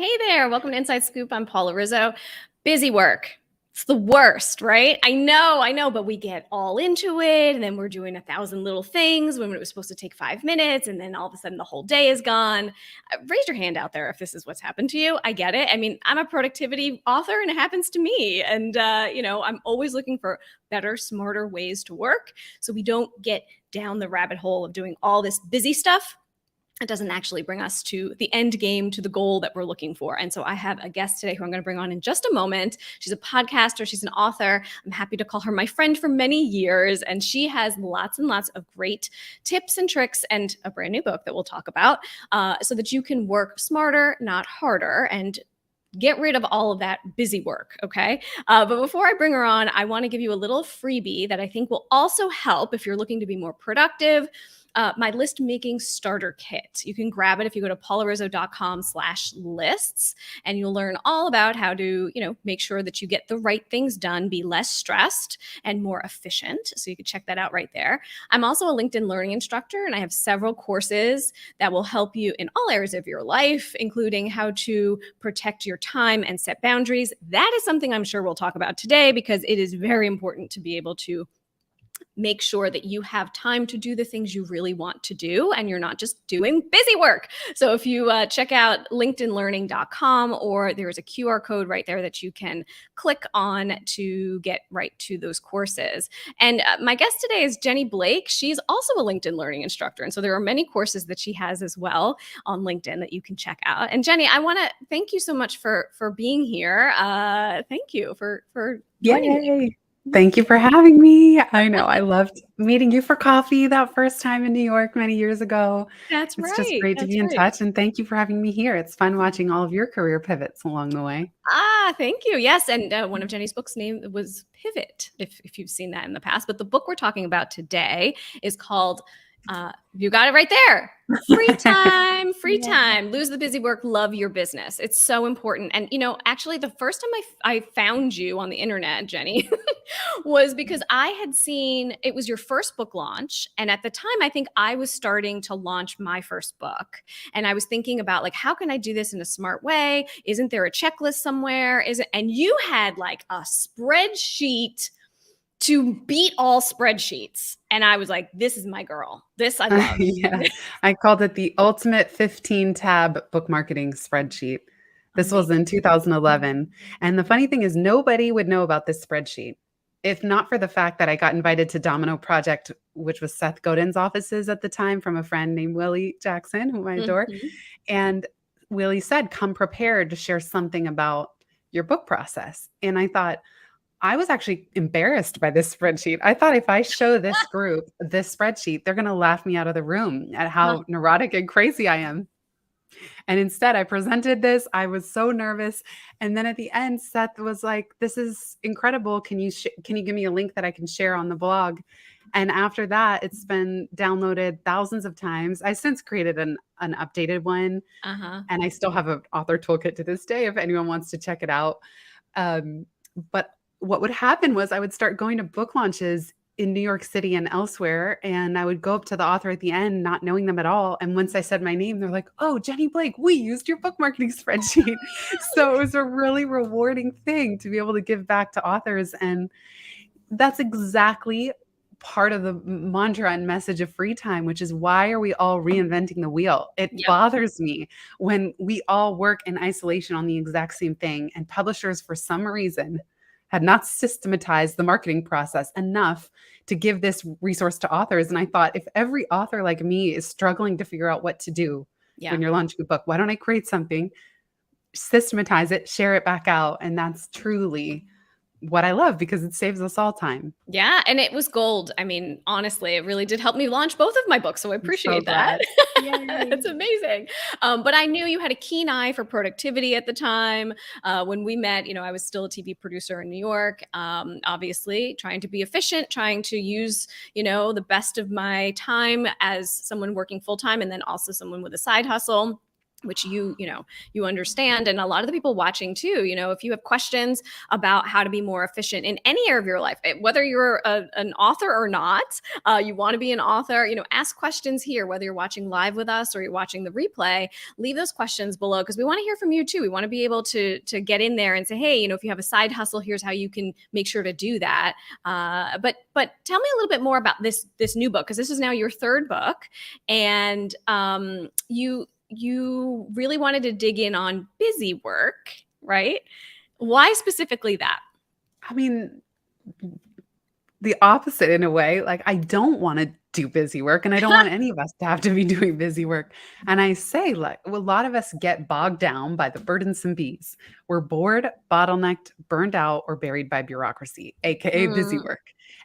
Hey there. Welcome to Inside Scoop. I'm Paula Rizzo. Busy work. It's the worst, right? I know, but we get all into it and then we're doing 1,000 little things when it was supposed to take 5 minutes and then all of a sudden the whole day is gone. Raise your hand out there if this is what's happened to you. I get it. I mean, I'm a productivity author and it happens to me. And, I'm always looking for better, smarter ways to work so we don't get down the rabbit hole of doing all this busy stuff. It doesn't actually bring us to the end game, to the goal that we're looking for. And so I have a guest today who I'm going to bring on in just a moment. She's a podcaster. She's an author. I'm happy to call her my friend for many years. And she has lots and lots of great tips and tricks and a brand new book that we'll talk about so that you can work smarter, not harder, and get rid of all of that busy work, okay? But before I bring her on, I want to give you a little freebie that I think will also help if you're looking to be more productive. My list making starter kit. You can grab it if you go to paularizzo.com/lists, and you'll learn all about how to, make sure that you get the right things done, be less stressed and more efficient. So you can check that out right there. I'm also a LinkedIn learning instructor, and I have several courses that will help you in all areas of your life, including how to protect your time and set boundaries. That is something I'm sure we'll talk about today because it is very important to be able to make sure that you have time to do the things you really want to do and you're not just doing busy work. So if you check out linkedinlearning.com, or there's a QR code right there that you can click on to get right to those courses. And my guest today is Jenny Blake. She's also a LinkedIn learning instructor. And so there are many courses that she has as well on LinkedIn that you can check out. And Jenny, I want to thank you so much for being here. Thank you for joining me. Thank you for having me. I know I loved meeting you for coffee that first time in New York many years ago. That's It's right. just great to be in touch, and thank you for having me here. It's fun watching all of your career pivots along the way. Thank you. Yes. And one of Jenny's books' name was Pivot, if you've seen that in the past. But the book we're talking about today is called, you got it right there, Free Time, Lose the Busy Work, Love Your Business. It's so important. And, actually the first time I found you on the internet, Jenny, was because I had seen it was your first book launch. And at the time, I think I was starting to launch my first book. And I was thinking about how can I do this in a smart way? Isn't there a checklist somewhere? And you had a spreadsheet to beat all spreadsheets. And I was like, this is my girl. This I love. Yeah, I called it the ultimate 15-tab book marketing spreadsheet. This was in 2011. And the funny thing is, nobody would know about this spreadsheet if not for the fact that I got invited to Domino Project, which was Seth Godin's offices at the time, from a friend named Willie Jackson, whom I adore. And Willie said, come prepared to share something about your book process. And I thought, I was actually embarrassed by this spreadsheet. I thought if I show this group this spreadsheet, they're going to laugh me out of the room at how neurotic and crazy I am. And instead, I presented this. I was so nervous. And then at the end, Seth was like, this is incredible. Can you give me a link that I can share on the blog? And after that, it's been downloaded thousands of times. I since created an updated one. And I still have an author toolkit to this day if anyone wants to check it out. But what would happen was I would start going to book launches in New York City and elsewhere, and I would go up to the author at the end, not knowing them at all. And once I said my name, they're like, oh, Jenny Blake, we used your book marketing spreadsheet. So it was a really rewarding thing to be able to give back to authors. And that's exactly part of the mantra and message of Free Time, which is why are we all reinventing the wheel? It bothers me when we all work in isolation on the exact same thing, and publishers, for some reason, had not systematized the marketing process enough to give this resource to authors. And I thought, if every author like me is struggling to figure out what to do when you're launching a book, why don't I create something, systematize it, share it back out? And that's truly what I love, because it saves us all time. Yeah. And it was gold. I mean, honestly, it really did help me launch both of my books. So I appreciate that. It's amazing. But I knew you had a keen eye for productivity at the time. When we met, I was still a TV producer in New York, obviously trying to be efficient, trying to use, the best of my time as someone working full time, and then also someone with a side hustle. which you understand. And a lot of the people watching too, if you have questions about how to be more efficient in any area of your life, whether you're an author or not, you want to be an author, ask questions here, whether you're watching live with us or you're watching the replay, leave those questions below, because we want to hear from you too. We want to be able to get in there and say, hey, if you have a side hustle, here's how you can make sure to do that. But tell me a little bit more about this new book, because this is now your third book, and you really wanted to dig in on busy work, right? Why specifically that? I mean, the opposite in a way. Like, I don't want to do busy work, and I don't want any of us to have to be doing busy work. And I say, like, a lot of us get bogged down by the burdensome bees. We're bored, bottlenecked, burned out, or buried by bureaucracy, aka busy work.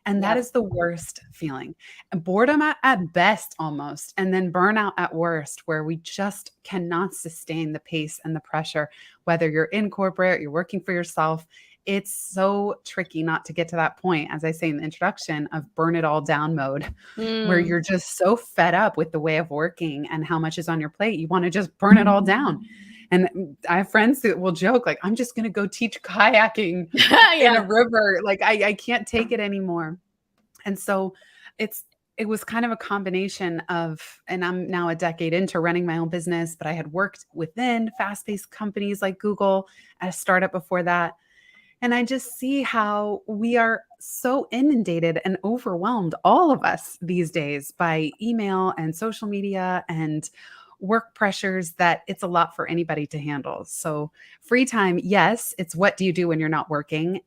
And that Yep. is the worst feeling. And boredom at best, almost, and then burnout at worst, where we just cannot sustain the pace and the pressure, whether you're in corporate, you're working for yourself. It's so tricky not to get to that point, as I say in the introduction, of burn it all down mode, where you're just so fed up with the way of working and how much is on your plate. You want to just burn it all down. And I have friends that will joke, like, I'm just going to go teach kayaking in a river. Like, I can't take it anymore. And so it was kind of a combination of, and I'm now a decade into running my own business, but I had worked within fast-paced companies like Google, at a startup before that. And I just see how we are so inundated and overwhelmed, all of us these days, by email and social media and work pressures, that it's a lot for anybody to handle. So free time, yes, it's what do you do when you're not working?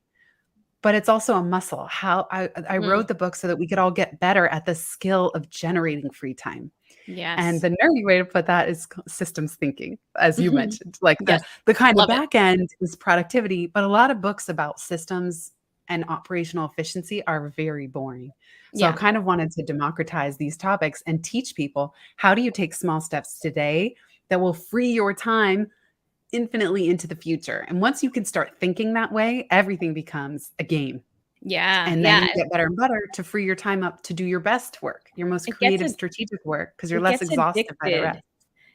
But it's also a muscle. How I wrote the book so that we could all get better at the skill of generating free time. Yes. And the nerdy way to put that is systems thinking, as you mentioned. Like, Yes. the kind Love of it. back end is productivity, but a lot of books about systems and operational efficiency are very boring. So I kind of wanted to democratize these topics and teach people, how do you take small steps today that will free your time infinitely into the future? And once you can start thinking that way, everything becomes a game. Yeah. And then you get better and better to free your time up to do your best work, your most It creative, gets strategic work, because you're it less gets exhausted by the addicted. rest.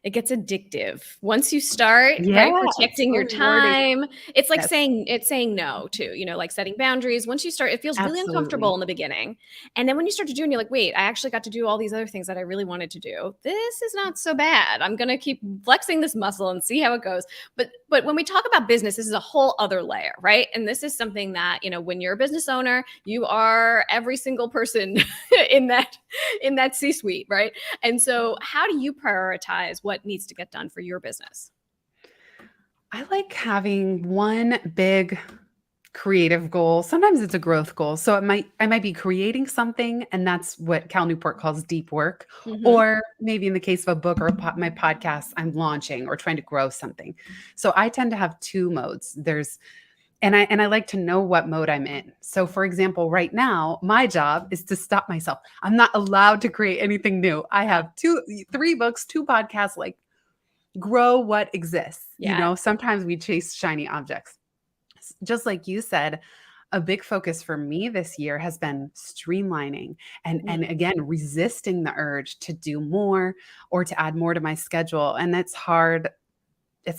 It gets addictive once you start, Yeah, right? it's Protecting so your rewarding. time. It's like Yes, saying no too, like setting boundaries. Once you start, it feels really uncomfortable absolutely. in the beginning. And then when you start to do, and you're like, wait, I actually got to do all these other things that I really wanted to do. This is not so bad. I'm going to keep flexing this muscle and see how it goes. But when we talk about business, this is a whole other layer, right? And this is something that, when you're a business owner, you are every single person in that C-suite, right? And so how do you prioritize what needs to get done for your business? I like having one big creative goal. Sometimes it's a growth goal. So I might be creating something, and that's what Cal Newport calls deep work. Mm-hmm. Or maybe in the case of a book or my podcast, I'm launching or trying to grow something. So I tend to have two modes. And I like to know what mode I'm in. So for example, right now, my job is to stop myself. I'm not allowed to create anything new. I have 3 books, 2 podcasts, like, grow what exists. Yeah. Sometimes we chase shiny objects. Just like you said, a big focus for me this year has been streamlining and again, resisting the urge to do more or to add more to my schedule. And it's hard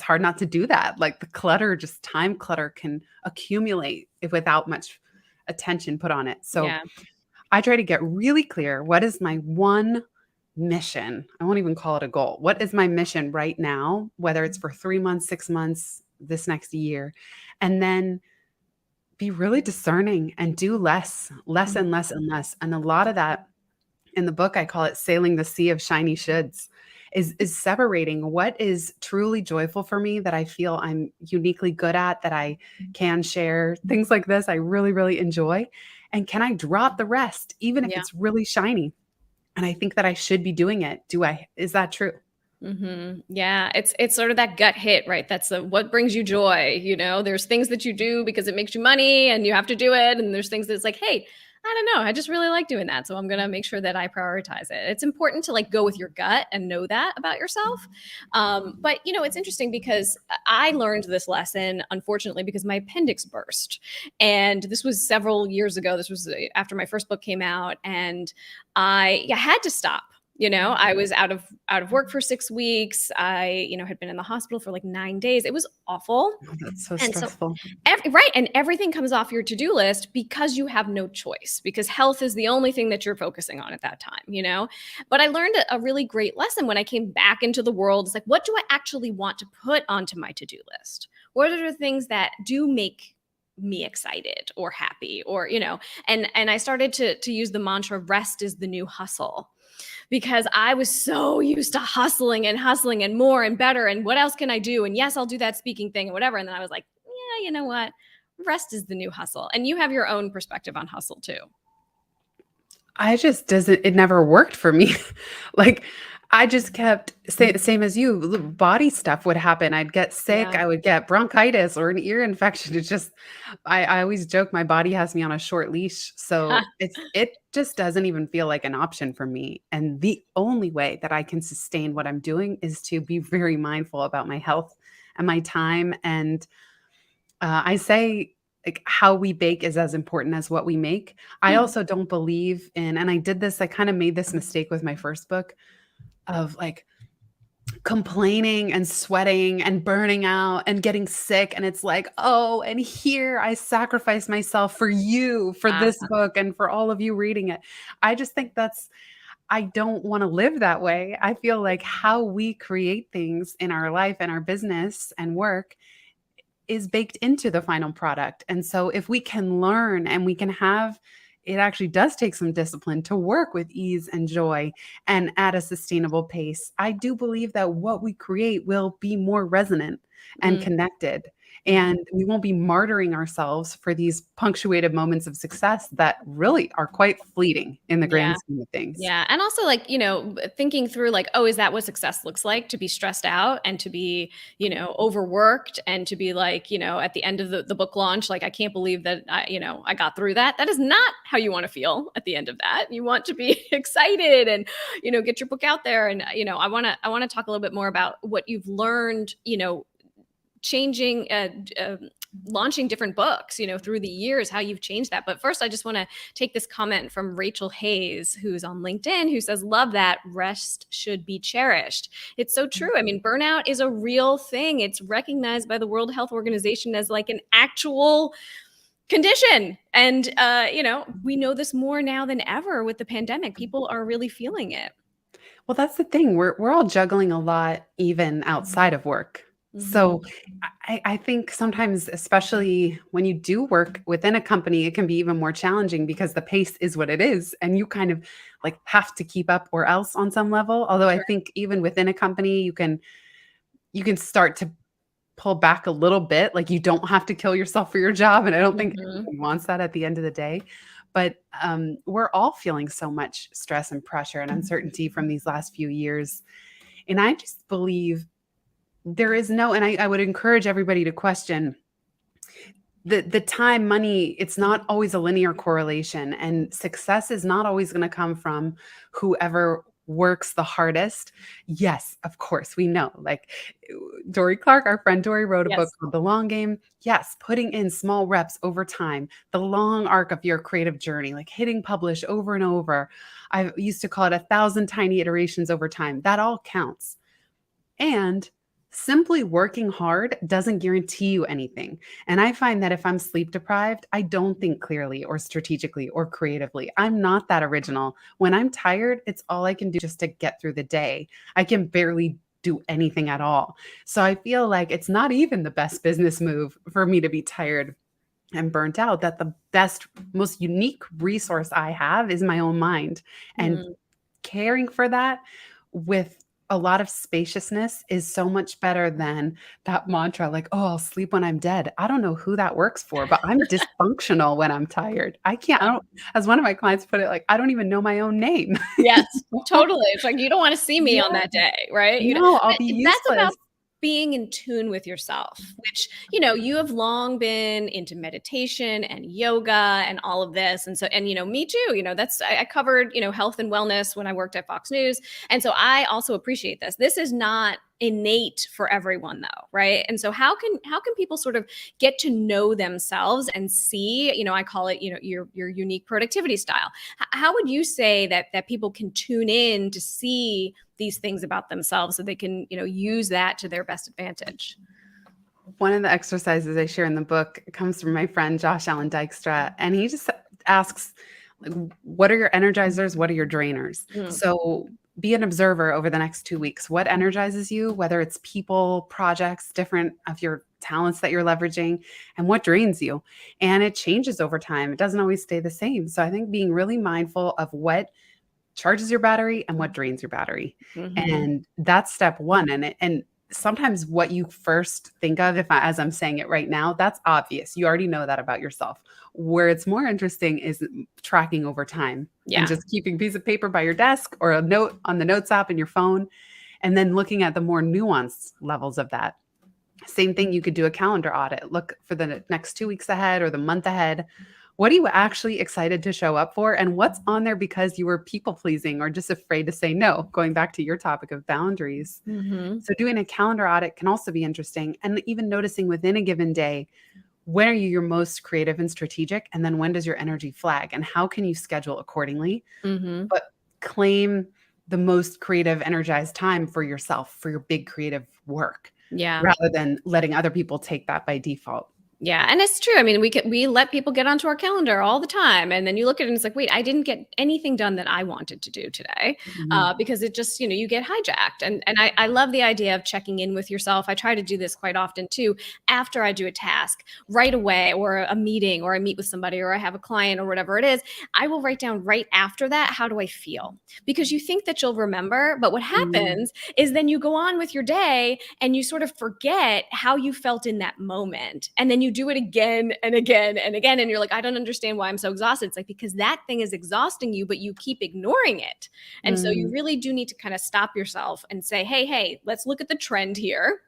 not to do that. Like, the clutter, just time clutter, can accumulate without much attention put on it. So I try to get really clear. What is my one mission? I won't even call it a goal. What is my mission right now, whether it's for 3 months, 6 months, this next year? And then be really discerning and do less and less and less. And a lot of that, in the book, I call it sailing the sea of shiny shoulds, is separating what is truly joyful for me, that I feel I'm uniquely good at, that I can share. Things like this I really, really enjoy. And can I drop the rest, even if it's really shiny? And I think that I should be doing it. Is that true? Mm-hmm. Yeah, it's sort of that gut hit, right? That's what brings you joy. There's things that you do because it makes you money and you have to do it. And there's things that's like, hey, I don't know, I just really like doing that. So I'm going to make sure that I prioritize it. It's important to go with your gut and know that about yourself. But it's interesting because I learned this lesson, unfortunately, because my appendix burst. And this was several years ago. This was after my first book came out, and I had to stop. I was out of work for 6 weeks. I, had been in the hospital for like 9 days. It was awful. Oh, that's so And so, stressful. right. And everything comes off your to-do list because you have no choice, because health is the only thing that you're focusing on at that time. But I learned a really great lesson when I came back into the world. It's like, what do I actually want to put onto my to-do list? What are the things that do make me excited or happy, or, and I started to use the mantra, rest is the new hustle, because I was so used to hustling and more and better. And what else can I do? And yes, I'll do that speaking thing and whatever. And then I was like, yeah, you know what? Rest is the new hustle. And you have your own perspective on hustle too. It never worked for me. Like, I just kept same as you, body stuff would happen. I'd get sick, Yeah. I would get bronchitis or an ear infection. It's just, I always joke my body has me on a short leash. So it just doesn't even feel like an option for me. And the only way that I can sustain what I'm doing is to be very mindful about my health and my time. And I say, like, how we bake is as important as what we make. I also don't believe in, and I kind of made this mistake with my first book of like complaining and sweating and burning out and getting sick. And it's like, oh, and here I sacrifice myself for you, for this book, and for all of you reading it. I just think I don't want to live that way. I feel like how we create things in our life and our business and work is baked into the final product. And so if we can learn and we can have, it actually does take some discipline to work with ease and joy and at a sustainable pace. I do believe that what we create will be more resonant and connected. And we won't be martyring ourselves for these punctuated moments of success that really are quite fleeting in the Yeah. grand scheme of things. Yeah. And also, like, thinking through, like, oh, is that what success looks like? To be stressed out and to be, overworked, and to be like, at the end of the book launch, like, I can't believe that I got through that. That is not how you want to feel at the end of that. You want to be excited and, get your book out there. And, I want to talk a little bit more about what you've learned, changing, launching different books, through the years, how you've changed that. But first, I just want to take this comment from Rachel Hayes, who's on LinkedIn, who says, love that, rest should be cherished. It's so true. I mean, burnout is a real thing. It's recognized by the World Health Organization as like an actual condition. And, we know this more now than ever with the pandemic. People are really feeling it. Well, that's the thing. We're all juggling a lot, even outside of work. So I think sometimes, especially when you do work within a company, it can be even more challenging because the pace is what it is. And you kind of like have to keep up or else on some level. Although I think even within a company, you can start to pull back a little bit. Like, you don't have to kill yourself for your job. And I don't think anyone wants that at the end of the day. But we're all feeling so much stress and pressure and uncertainty from these last few years. And I just believe there is no, and I would encourage everybody to question the time, money. It's not always a linear correlation, and success is not always going to come from whoever works the hardest. Yes, of course, we know, like Dory Clark, our friend Dory, wrote a book called The Long Game. Yes, putting in small reps over time, the long arc of your creative journey, like hitting publish over and over. I used to call it 1,000 tiny iterations over time. That all counts. And simply working hard doesn't guarantee you anything. And I find that if I'm sleep deprived, I don't think clearly or strategically or creatively. I'm not that original. When I'm tired, it's all I can do just to get through the day. I can barely do anything at all. So I feel like it's not even the best business move for me to be tired and burnt out, that the best, most unique resource I have is my own mind. And caring for that with a lot of spaciousness is so much better than that mantra, like, oh, I'll sleep when I'm dead. I don't know who that works for, but I'm dysfunctional when I'm tired. I don't, as one of my clients put it, like, I don't even know my own name. Yes, totally. It's like, you don't want to see me on that day, right? No, I'll be useless. That's about being in tune with yourself, which, you have long been into meditation and yoga and all of this. And so, and, me too, I covered, health and wellness when I worked at Fox News. And so I also appreciate this. This is not innate for everyone though, right? And so how can people sort of get to know themselves and see, I call it, your unique productivity style. How would you say that people can tune in to see these things about themselves so they can, use that to their best advantage? One of the exercises I share in the book comes from my friend Josh Allen Dykstra, and he just asks, like, what are your energizers? What are your drainers? So be an observer over the next 2 weeks. What energizes you, whether it's people, projects, different of your talents that you're leveraging, and what drains you. And it changes over time. It doesn't always stay the same. So I think being really mindful of what charges your battery and what drains your battery. And that's step one. And sometimes what you first think of, as I'm saying it right now, that's obvious. You already know that about yourself. Where it's more interesting is tracking over time and just keeping a piece of paper by your desk or a note on the notes app in your phone, and then looking at the more nuanced levels of that. Same thing, you could do a calendar audit. Look for the next 2 weeks ahead or the month ahead. What are you actually excited to show up for? And what's on there because you were people pleasing or just afraid to say no, going back to your topic of boundaries. So doing a calendar audit can also be interesting. And even noticing within a given day, when are you your most creative and strategic? And then when does your energy flag? And how can you schedule accordingly? But claim the most creative, energized time for yourself, for your big creative work, rather than letting other people take that by default. Yeah. And it's true. I mean, we let people get onto our calendar all the time. And then you look at it and it's like, wait, I didn't get anything done that I wanted to do today, because it just, you get hijacked. And I love the idea of checking in with yourself. I try to do this quite often too, after I do a task right away, or a meeting, or I meet with somebody, or I have a client, or whatever it is. I will write down right after that, how do I feel? Because you think that you'll remember, but what happens is then you go on with your day and you sort of forget how you felt in that moment. And then you do it again and again and again. And you're like, I don't understand why I'm so exhausted. It's like, because that thing is exhausting you, but you keep ignoring it. And so you really do need to kind of stop yourself and say, hey, let's look at the trend here.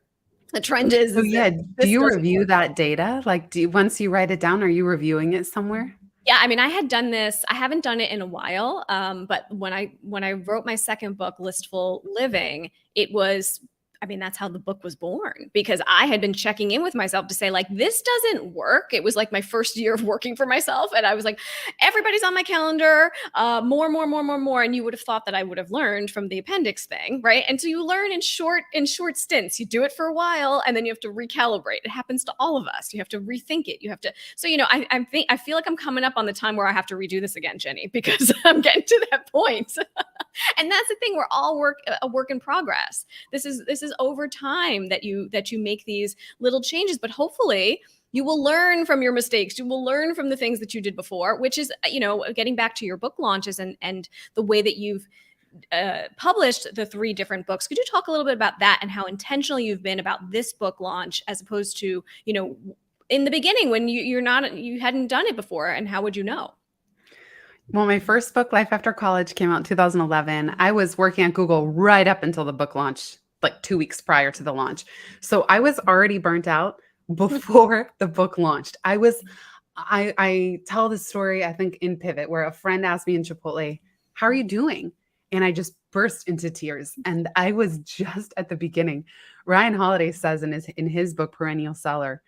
The trend is, do you review that data? Like, once you write it down, are you reviewing it somewhere? Yeah, I mean, I had done this. I haven't done it in a while. But when I wrote my second book, Listful Living, it was, I mean, that's how the book was born, because I had been checking in with myself to say, like, this doesn't work. It was like my first year of working for myself. And I was like, everybody's on my calendar, more. And you would have thought that I would have learned from the appendix thing, right? And so you learn in short stints. You do it for a while and then you have to recalibrate. It happens to all of us. You have to rethink it. You have to, so, I feel like I'm coming up on the time where I have to redo this again, Jenny, because I'm getting to that point. And that's the thing. We're all a work in progress. This is over time that you make these little changes, but hopefully you will learn from your mistakes. You will learn from the things that you did before, which is, getting back to your book launches and the way that you've published the 3 different books. Could you talk a little bit about that and how intentional you've been about this book launch, as opposed to, in the beginning when you hadn't done it before, and how would you know? Well, my first book, Life After College, came out in 2011. I was working at Google right up until the book launch, like 2 weeks prior to the launch. So I was already burnt out before the book launched. I tell this story, I think, in Pivot, where a friend asked me in Chipotle, how are you doing? And I just burst into tears. And I was just at the beginning. Ryan Holiday says in his book, Perennial Seller,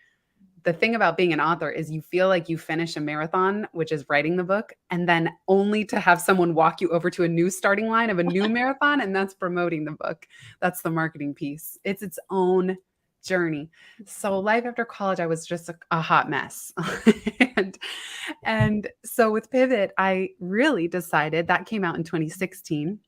the thing about being an author is you feel like you finish a marathon, which is writing the book, and then only to have someone walk you over to a new starting line of a new marathon, and that's promoting the book. That's the marketing piece. It's its own journey. So Life After College, I was just a hot mess. and so with Pivot, I really decided, that came out in 2016,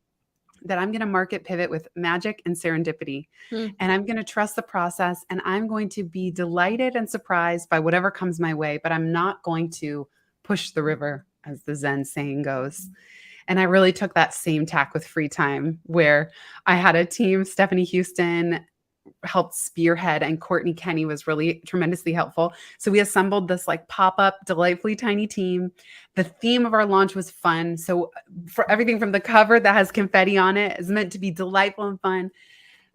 that I'm going to market Pivot with magic and serendipity. And I'm going to trust the process, and I'm going to be delighted and surprised by whatever comes my way, but I'm not going to push the river, as the Zen saying goes. And I really took that same tack with Free Time, where I had a team. Stephanie Houston helped spearhead, and Courtney Kenny was really tremendously helpful. So we assembled this like pop-up, delightfully tiny team. The theme of our launch was fun. So for everything from the cover that has confetti on it is meant to be delightful and fun.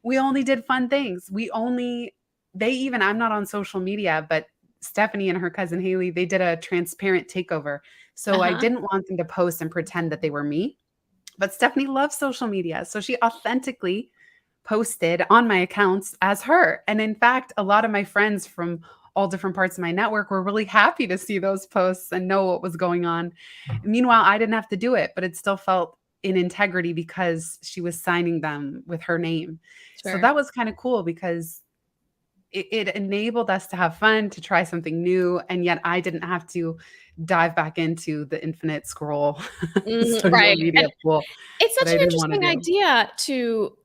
We only did fun things. I'm not on social media, but Stephanie and her cousin Haley, they did a transparent takeover. So I didn't want them to post and pretend that they were me. But Stephanie loves social media. So she authentically posted on my accounts as her. And in fact, a lot of my friends from all different parts of my network were really happy to see those posts and know what was going on. Meanwhile, I didn't have to do it, but it still felt in integrity because she was signing them with her name. So Sure. that was kind of cool because it enabled us to have fun, to try something new, and yet I didn't have to dive back into the infinite scroll social Right. media pool It's that such I an didn't want to interesting do. idea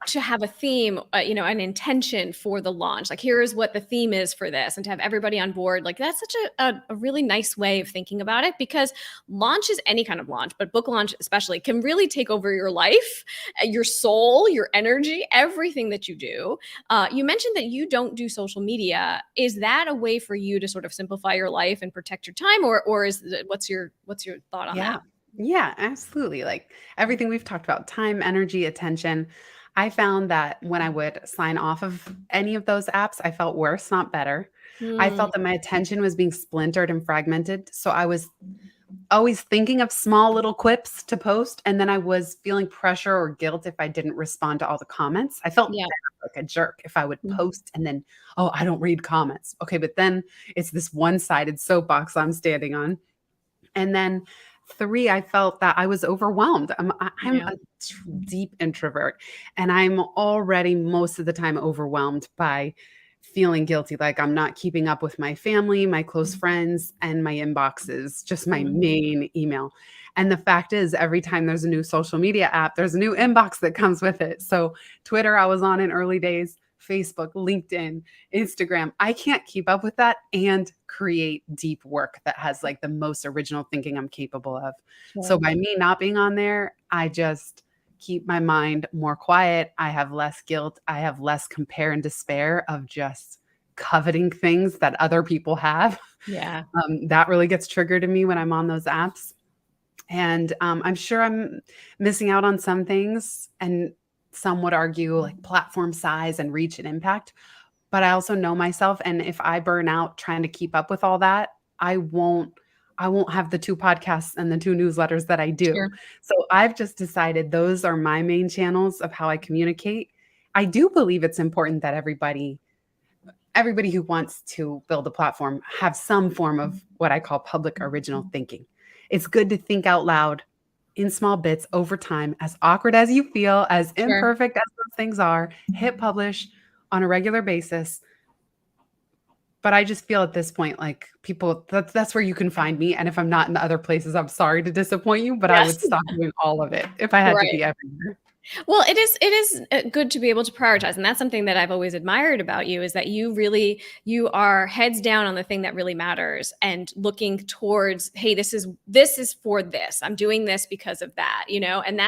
to have a theme, an intention for the launch. Like, here is what the theme is for this, and to have everybody on board. Like, that's such a really nice way of thinking about it, because launches, any kind of launch, but book launch especially, can really take over your life, your soul, your energy, everything that you do. You mentioned that you don't do social media. Is that a way for you to sort of simplify your life and protect your time, or what's your thought on that? Yeah. Yeah, absolutely. Like everything we've talked about, time, energy, attention. I found that when I would sign off of any of those apps, I felt worse, not better. I Hmm. felt that my attention was being splintered and fragmented. So I was always thinking of small little quips to post. And then I was feeling pressure or guilt if I didn't respond to all the comments. I felt Yeah. bad, like a jerk if I would Mhm. post and then, oh, I don't read comments. Okay. But then it's this one sided soapbox I'm standing on. And then 3, I felt that I was overwhelmed. I'm Yeah. a deep introvert, and I'm already most of the time overwhelmed by feeling guilty, like I'm not keeping up with my family, my close friends, and my inboxes, just my Mhm. main email. And the fact is, every time there's a new social media app, there's a new inbox that comes with it. So Twitter, I was on in early days, Facebook, LinkedIn, Instagram. I can't keep up with that and create deep work that has like the most original thinking I'm capable of. So Sure. by me not being on there, I just keep my mind more quiet. I have less guilt. I have less compare and despair of just coveting things that other people have. Yeah. That really gets triggered in me when I'm on those apps. And I'm sure I'm missing out on some things. And some would argue like platform size and reach and impact. But I also know myself, and if I burn out trying to keep up with all that, I won't have the 2 podcasts and the 2 newsletters that I do. Sure. So I've just decided those are my main channels of how I communicate. I do believe it's important that everybody who wants to build a platform have some form of what I call public original thinking. It's good to think out loud in small bits over time, as awkward as you feel, as Sure. imperfect as those things are, hit publish on a regular basis. But I just feel at this point like people that's where you can find me, and if I'm not in the other places, I'm sorry to disappoint you, but I Yes. would stop doing all of it if I had to Right. be everywhere. Well, it is good to be able to prioritize, and that's something that I've always admired about you, is that you are heads down on the thing that really matters, and looking towards, hey, this is for this. I'm doing this because of that, and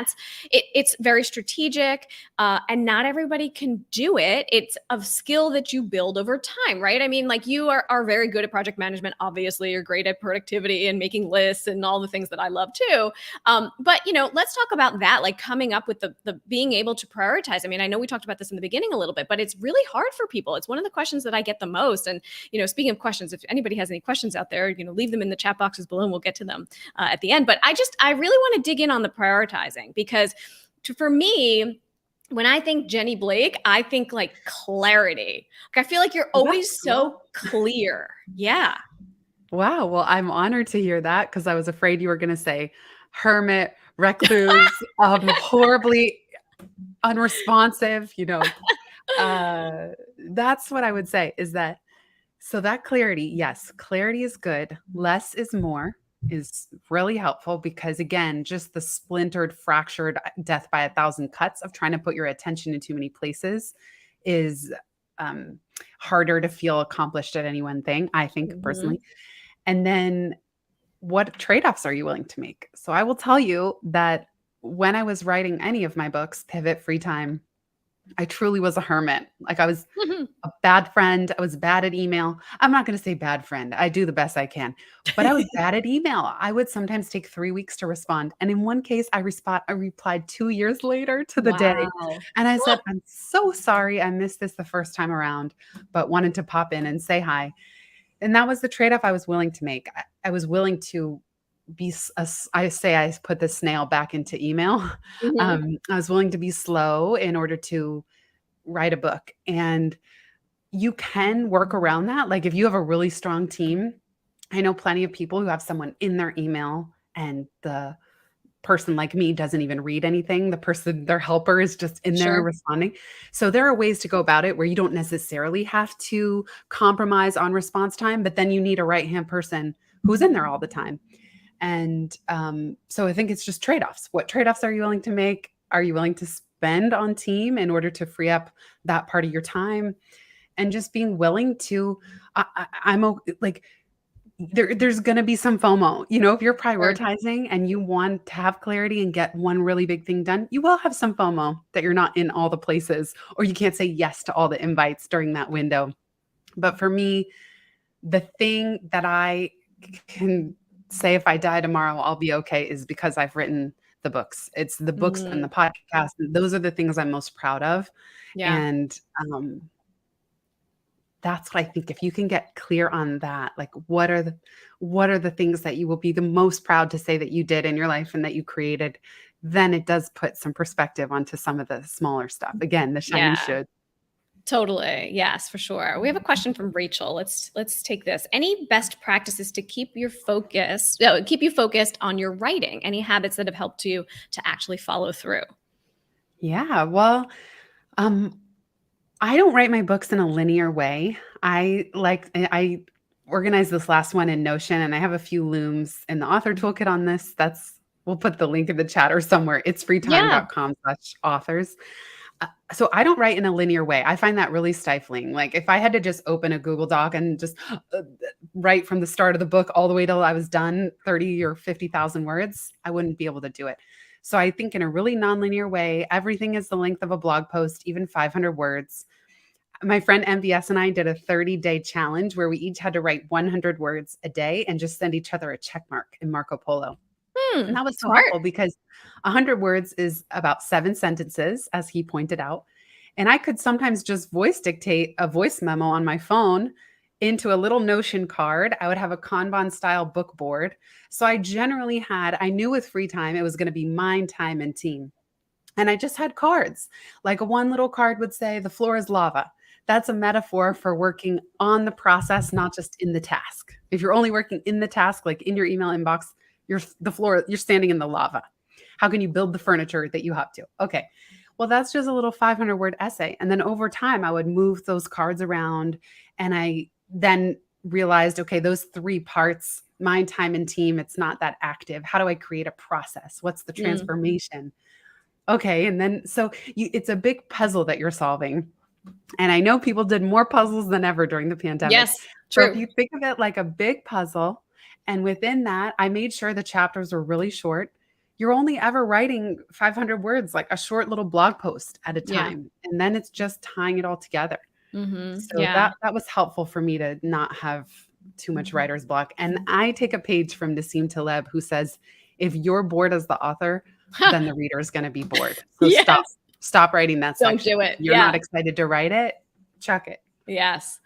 it's very strategic, and not everybody can do it. It's a skill that you build over time, right? I mean, like, you are very good at project management. Obviously, you're great at productivity and making lists and all the things that I love too. But let's talk about that, like coming up with the being able to prioritize. I mean, I know we talked about this in the beginning a little bit, but it's really hard for people. It's one of the questions that I get the most. And speaking of questions, if anybody has any questions out there, leave them in the chat boxes below, and we'll get to them at the end. But I really want to dig in on the prioritizing, because for me, when I think Jenny Blake, I think like clarity. Like, I feel like you're Well, that's always cool. so clear. Yeah. Wow, well, I'm honored to hear that because I was afraid you were gonna say hermit, recluse, horribly unresponsive, that's what I would say is that so that clarity, yes, clarity is good. Less is more is really helpful because again, just the splintered, fractured death by a thousand cuts of trying to put your attention in too many places is um, harder to feel accomplished at any one thing, I think Mhm. personally. And then what trade-offs are you willing to make? So I will tell you that when I was writing any of my books, Pivot, Free Time, I truly was a hermit. Like I was Mhm. a bad friend. I was bad at email. I'm not going to say bad friend. I do the best I can, but I was bad at email. I would sometimes take 3 weeks to respond. And in one case, I replied 2 years later to the day. Wow. And I said, I'm so sorry. I missed this the first time around, but wanted to pop in and say hi. And that was the trade-off I was willing to make. I was willing to I say I put the snail back into email. Mhm. I was willing to be slow in order to write a book. And you can work around that. Like if you have a really strong team, I know plenty of people who have someone in their email and the person like me doesn't even read anything. The person, their helper is just in there Sure. responding. So there are ways to go about it where you don't necessarily have to compromise on response time, but then you need a right-hand person who's in there all the time. And so I think it's just trade-offs. What trade-offs are you willing to make? Are you willing to spend on team in order to free up that part of your time? And just being willing to, like, there's going to be some FOMO. If you're Sure. prioritizing and you want to have clarity and get one really big thing done, you will have some FOMO that you're not in all the places, or you can't say yes to all the invites during that window. But for me, the thing that I can say if I die tomorrow, I'll be okay is because I've written the books. It's the books and the podcast. Those are the things I'm most proud of. Yeah. And that's what I think. If you can get clear on that, like what are the things that you will be the most proud to say that you did in your life and that you created, then it does put some perspective onto some of the smaller stuff. Again, the shiny Yeah. should. Totally. Yes, for sure. We have a question from Rachel. Let's take this. Any best practices to keep you focused on your writing? Any habits that have helped you to actually follow through? Yeah. Well, I don't write my books in a linear way. I organized this last one in Notion, and I have a few looms in the author toolkit on this. We'll put the link in the chat or somewhere. It's Yeah. freetime.com/authors. So I don't write in a linear way. I find that really stifling. Like if I had to just open a Google Doc and just write from the start of the book all the way till I was done, 30 or 50,000 words, I wouldn't be able to do it. So I think in a really nonlinear way, everything is the length of a blog post, even 500 words. My friend MVS and I did a 30-day challenge where we each had to write 100 words a day and just send each other a check mark in Marco Polo. And that was so Smart. helpful because 100 words is about 7 sentences, as he pointed out. And I could sometimes just voice dictate a voice memo on my phone into a little Notion card. I would have a Kanban style book board. So I knew with free time, it was going to be mind, time, and team. And I just had cards. Like one little card would say, the floor is lava. That's a metaphor for working on the process, not just in the task. If you're only working in the task, like in your email inbox, you're standing in the lava. How can you build the furniture that you have to? Okay. Well, that's just a little 500-word essay. And then over time, I would move those cards around. And I then realized, okay, those 3 parts, mind, time, and team, it's not that active. How do I create a process? What's the transformation? Okay. And then, it's a big puzzle that you're solving. And I know people did more puzzles than ever during the pandemic. Yes, So true. if you think of it like a big puzzle, and within that, I made sure the chapters were really short. You're only ever writing 500 words, like a short little blog post at a time. And then it's just tying it all together. So Yeah. that was helpful for me to not have too much writer's block. And I take a page from Nassim Taleb, who says, if you're bored as the author, then the reader is going to be bored. So Yes. stop writing that Don't section. do it. You're Yeah. not excited to write it, chuck it. Yes.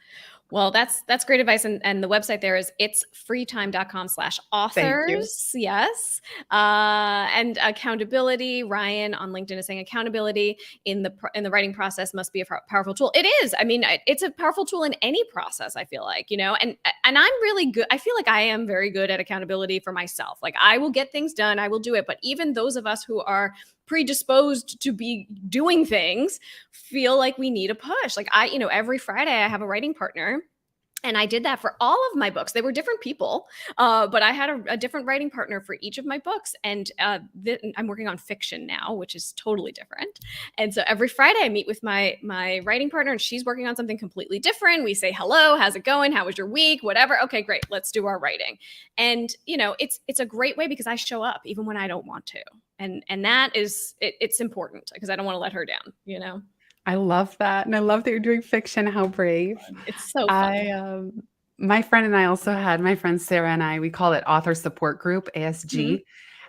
Well, that's great advice. And the website there is itsfreetime.com/authors. Yes. And accountability. Ryan on LinkedIn is saying accountability in the writing process must be a powerful tool. It is. I mean, it's a powerful tool in any process, I feel like, and I'm really good. I feel like I am very good at accountability for myself. Like I will get things done. I will do it. But even those of us who are predisposed to be doing things feel like we need a push. Like every Friday I have a writing partner. And I did that for all of my books. They were different people, but I had a different writing partner for each of my books. And I'm working on fiction now, which is totally different. And so every Friday I meet with my writing partner, and she's working on something completely different. We say hello, how's it going? How was your week? Whatever. Okay, great. Let's do our writing. And it's a great way because I show up even when I don't want to, and that is it's important because I don't want to let her down. I love that. And I love that you're doing fiction. How brave. It's so fun. My friend and I also had, my friend Sarah and I, we call it Author Support Group, ASG.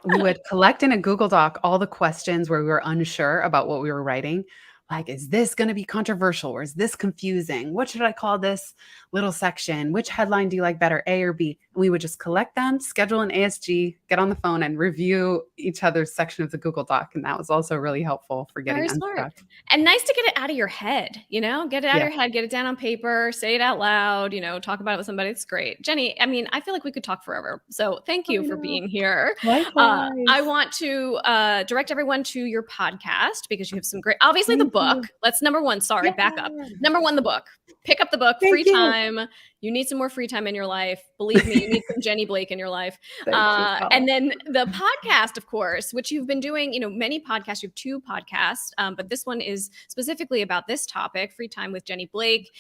We would collect in a Google Doc all the questions where we were unsure about what we were writing. like, is this going to be controversial or is this confusing? What should I call this little section? Which headline do you like better, A or B? And we would just collect them, schedule an ASG, get on the phone and review each other's section of the Google Doc. And that was also really helpful for getting Very smart. unstuck. And nice to get it out of your head, get it out of Yeah. your head, get it down on paper, say it out loud, talk about it with somebody. It's great. Jenny, I mean, I feel like we could talk forever. So thank you for being here. Likewise. I want to direct everyone to your podcast because you have some great, obviously the book. That's number one. Sorry, back up. Number one, the book. Pick up the book, free time. You need some more free time in your life. Believe me, you need some Jenny Blake in your life. And then the podcast, of course, which you've been doing, many podcasts. You have 2 podcasts, but this one is specifically about this topic, free time with Jenny Blake.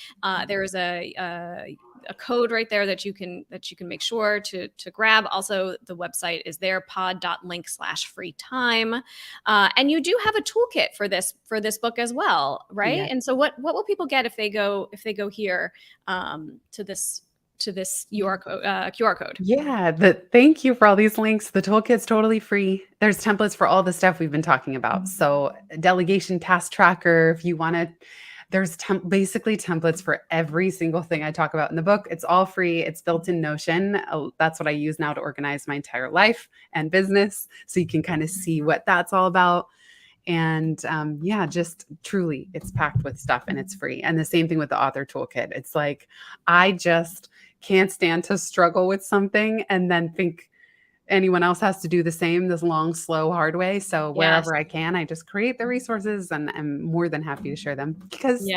There is a code right there that you can make sure to grab. Also, the website is there, pod.link/freetime. And you do have a toolkit for this book as well, right? Yes. And so what will people get if they go here to this QR code? Yeah, thank you for all these links. The toolkit's totally free. There's templates for all the stuff we've been talking about. So delegation task tracker, if you want to, there's basically templates for every single thing I talk about in the book. It's all free. It's built in Notion. That's what I use now to organize my entire life and business. So you can kind of see what that's all about. And yeah, just truly, it's packed with stuff and it's free. And the same thing with the author toolkit. It's like, I just can't stand to struggle with something and then think anyone else has to do the same, this long, slow, hard way. So wherever I can, I just create the resources and I'm more than happy to share them because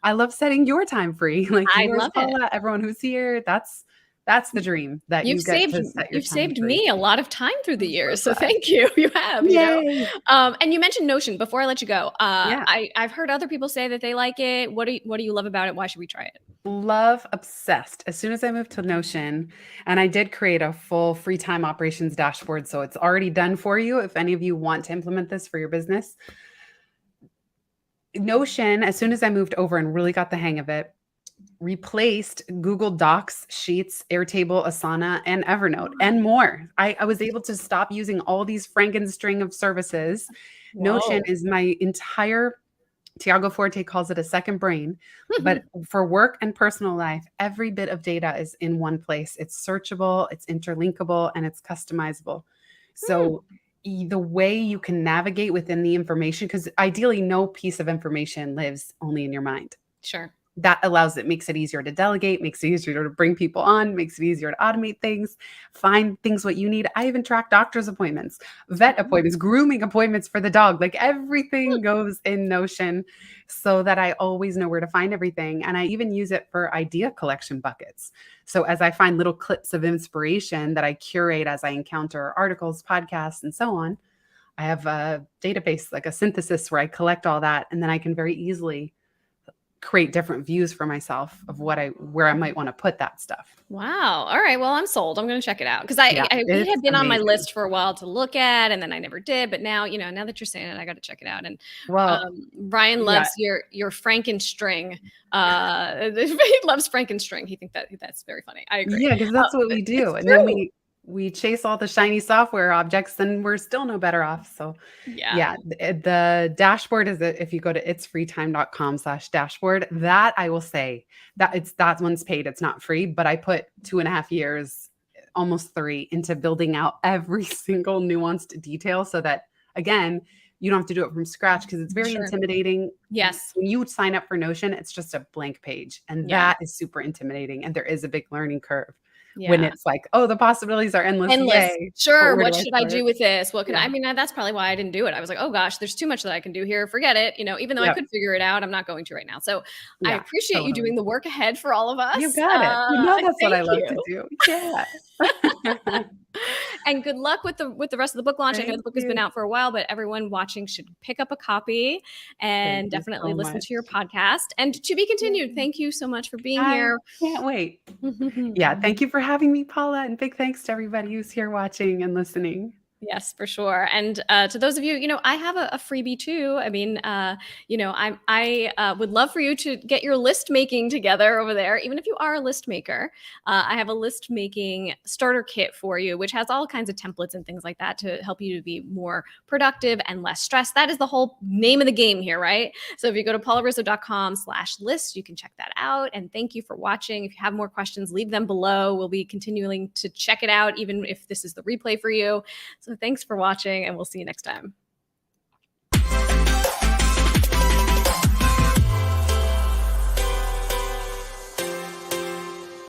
I love setting your time free. Like I love it. Everyone who's here, that's the dream that you've saved me a lot of time through the years. So thank you. You have, and you mentioned Notion before I let you go. I've heard other people say that they like it. What do you love about it? Why should we try it? Love, obsessed. As soon as I moved to Notion, and I did create a full free time operations dashboard. So it's already done for you. If any of you want to implement this for your business, Notion, as soon as I moved over and really got the hang of it, replaced Google Docs, Sheets, Airtable, Asana, and Evernote, and more. I was able to stop using all these Frankenstring of services. Whoa. Notion is my entire, Tiago Forte calls it a second brain, but for work and personal life, every bit of data is in one place. It's searchable, it's interlinkable, and it's customizable. So the way you can navigate within the information, because ideally no piece of information lives only in your mind. Sure. That makes it easier to delegate, makes it easier to bring people on, makes it easier to automate things, find things what you need. I even track doctor's appointments, vet appointments, grooming appointments for the dog. Like everything goes in Notion so that I always know where to find everything. And I even use it for idea collection buckets. So as I find little clips of inspiration that I curate as I encounter articles, podcasts, and so on, I have a database, like a synthesis where I collect all that. And then I can very easily create different views for myself of where I might want to put that stuff. Wow. All right. Well, I'm sold. I'm going to check it out because it had been on my list for a while to look at, and then I never did. But now, now that you're saying it, I got to check it out. And Ryan loves your Frankenstring. He loves Frankenstring. He thinks that's very funny. I agree. Yeah, because that's what we do, and then we chase all the shiny software objects and we're still no better off. So the dashboard is if you go to itsfreetime.com/dashboard, that I will say that one's paid. It's not free, but I put 2.5 years, almost 3 into building out every single nuanced detail so that, again, you don't have to do it from scratch because it's very intimidating. Yes. When you sign up for Notion, it's just a blank page and that is super intimidating. And there is a big learning curve. When it's like, oh, the possibilities are endless. Yay. Sure. What should I do with this? What can I mean, that's probably why I didn't do it. I was like, oh gosh, there's too much that I can do here. Forget it. Even though I could figure it out, I'm not going to right now. So I appreciate you doing the work ahead for all of us. You got it. That's what I love to do. Yeah. And good luck with the rest of the book launch. I know the book has been out for a while, but everyone watching should pick up a copy and definitely listen to your podcast. And to be continued. Thank you so much for being here. Can't wait. Thank you for having me, Paula, and big thanks to everybody who's here watching and listening. Yes, for sure. And to those of you, I have a freebie too. I mean, I would love for you to get your list making together over there, even if you are a list maker. I have a list making starter kit for you, which has all kinds of templates and things like that to help you to be more productive and less stressed. That is the whole name of the game here, right? So if you go to paularizzo.com/list, you can check that out. And thank you for watching. If you have more questions, leave them below. We'll be continuing to check it out, even if this is the replay for you. So thanks for watching, and we'll see you next time.